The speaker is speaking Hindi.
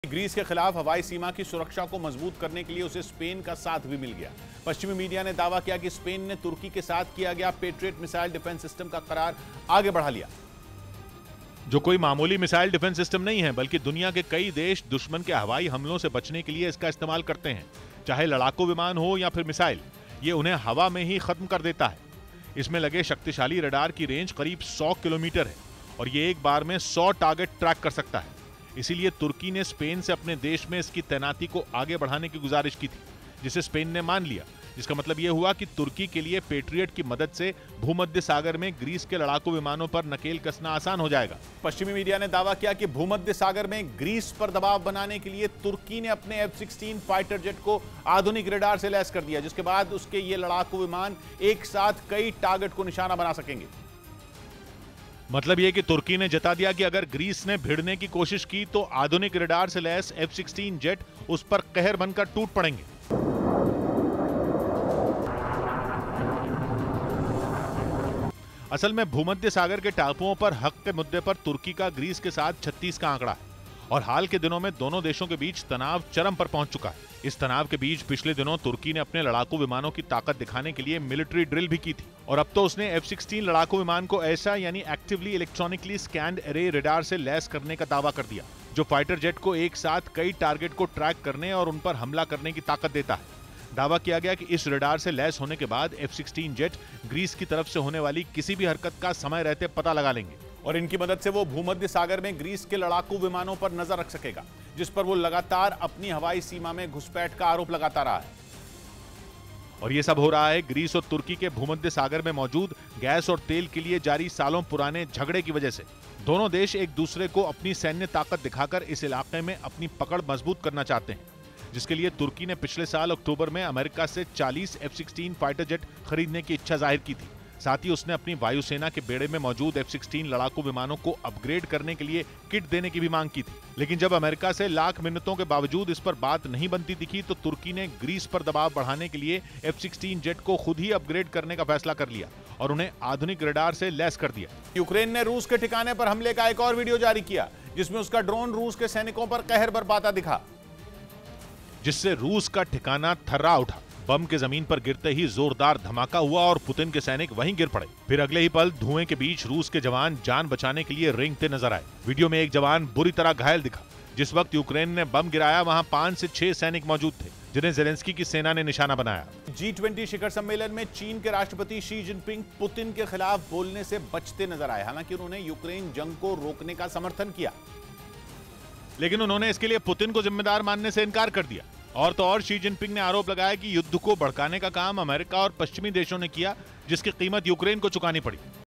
ग्रीस के खिलाफ हवाई सीमा की सुरक्षा को मजबूत करने के लिए उसे स्पेन का साथ भी मिल गया। पश्चिमी मीडिया ने दावा किया कि स्पेन ने तुर्की के साथ किया गया पेट्रियट मिसाइल डिफेंस सिस्टम का करार आगे बढ़ा लिया, जो कोई मामूली मिसाइल डिफेंस सिस्टम नहीं है, बल्कि दुनिया के कई देश दुश्मन के हवाई हमलों से बचने के लिए इसका इस्तेमाल करते हैं। चाहे लड़ाकू विमान हो या फिर मिसाइल, ये उन्हें हवा में ही खत्म कर देता है। इसमें लगे शक्तिशाली रडार की रेंज करीब 100 किलोमीटर है और ये एक बार में 100 टारगेट ट्रैक कर सकता है। इसीलिए तुर्की ने स्पेन से अपने देश में इसकी तैनाती को आगे बढ़ाने की गुजारिश की थी, जिसे स्पेन ने मान लिया। जिसका मतलब यह हुआ कि तुर्की के लिए पेट्रियट की मदद से भूमध्य सागर में ग्रीस के लड़ाकू विमानों पर नकेल कसना आसान हो जाएगा। पश्चिमी मीडिया ने दावा किया कि भूमध्य सागर में ग्रीस पर दबाव बनाने के लिए तुर्की ने अपने F-16 फाइटर जेट को आधुनिक रडार से लैस कर दिया, जिसके बाद उसके ये लड़ाकू विमान एक साथ कई टारगेट को निशाना बना सकेंगे। मतलब यह कि तुर्की ने जता दिया कि अगर ग्रीस ने भिड़ने की कोशिश की तो आधुनिक रडार से लैस F-16 जेट उस पर कहर बनकर टूट पड़ेंगे। असल में भूमध्य सागर के टापुओं पर हक के मुद्दे पर तुर्की का ग्रीस के साथ 36 का आंकड़ा है और हाल के दिनों में दोनों देशों के बीच तनाव चरम पर पहुंच चुका है। इस तनाव के बीच पिछले दिनों तुर्की ने अपने लड़ाकू विमानों की ताकत दिखाने के लिए मिलिट्री ड्रिल भी की थी और अब तो उसने F-16 लड़ाकू विमान को ऐसा यानी actively electronically scanned array radar से लैस करने का दावा कर दिया, जो फाइटर जेट को एक साथ कई टारगेट को ट्रैक करने और उन पर हमला करने की ताकत देता है। दावा किया गया कि इस रडार से लैस होने के बाद F-16 जेट ग्रीस की तरफ से होने वाली किसी भी हरकत का समय रहते पता लगा लेंगे और इनकी मदद से वो भूमध्य सागर में ग्रीस के लड़ाकू विमानों पर नजर रख सकेगा, जिस पर वो लगातार अपनी हवाई सीमा में घुसपैठ का आरोप लगाता रहा है। और ये सब हो रहा है ग्रीस और तुर्की के भूमध्य सागर में मौजूद गैस और तेल के लिए जारी सालों पुराने झगड़े की वजह से। दोनों देश एक दूसरे को अपनी सैन्य ताकत दिखाकर इस इलाके में अपनी पकड़ मजबूत करना चाहते हैं, जिसके लिए तुर्की ने पिछले साल अक्टूबर में अमेरिका से 40 F-16 फाइटर जेट खरीदने की इच्छा जाहिर की थी। साथ ही उसने अपनी वायुसेना के बेड़े में मौजूद F-16 लड़ाकू विमानों को अपग्रेड करने के लिए किट देने की भी मांग की थी। लेकिन जब अमेरिका से लाख मिन्नतों के बावजूद इस पर बात नहीं बनती दिखी तो तुर्की ने ग्रीस पर दबाव बढ़ाने के लिए F-16 जेट को खुद ही अपग्रेड करने का फैसला कर लिया और उन्हें आधुनिक रडार से लैस कर दिया। यूक्रेन ने रूस के ठिकाने पर हमले का एक और वीडियो जारी किया, जिसमें उसका ड्रोन रूस के सैनिकों पर कहर बरपाता दिखा, जिससे रूस का ठिकाना थर्रा उठा। बम के जमीन पर गिरते ही जोरदार धमाका हुआ और पुतिन के सैनिक वहीं गिर पड़े। फिर अगले ही पल धुएं के बीच रूस के जवान जान बचाने के लिए रेंगते नजर आए। वीडियो में एक जवान बुरी तरह घायल दिखा। जिस वक्त यूक्रेन ने बम गिराया वहां 5 से 6 सैनिक मौजूद थे, जिन्हें जेलेंस्की की सेना ने निशाना बनाया। G20 शिखर सम्मेलन में चीन के राष्ट्रपति शी जिनपिंग पुतिन के खिलाफ बोलने से बचते नजर आए। हालांकि उन्होंने यूक्रेन जंग को रोकने का समर्थन किया, लेकिन उन्होंने इसके लिए पुतिन को जिम्मेदार मानने से इनकार कर दिया। और तो और शी जिनपिंग ने आरोप लगाया कि युद्ध को भड़काने का काम अमेरिका और पश्चिमी देशों ने किया, जिसकी कीमत यूक्रेन को चुकानी पड़ी।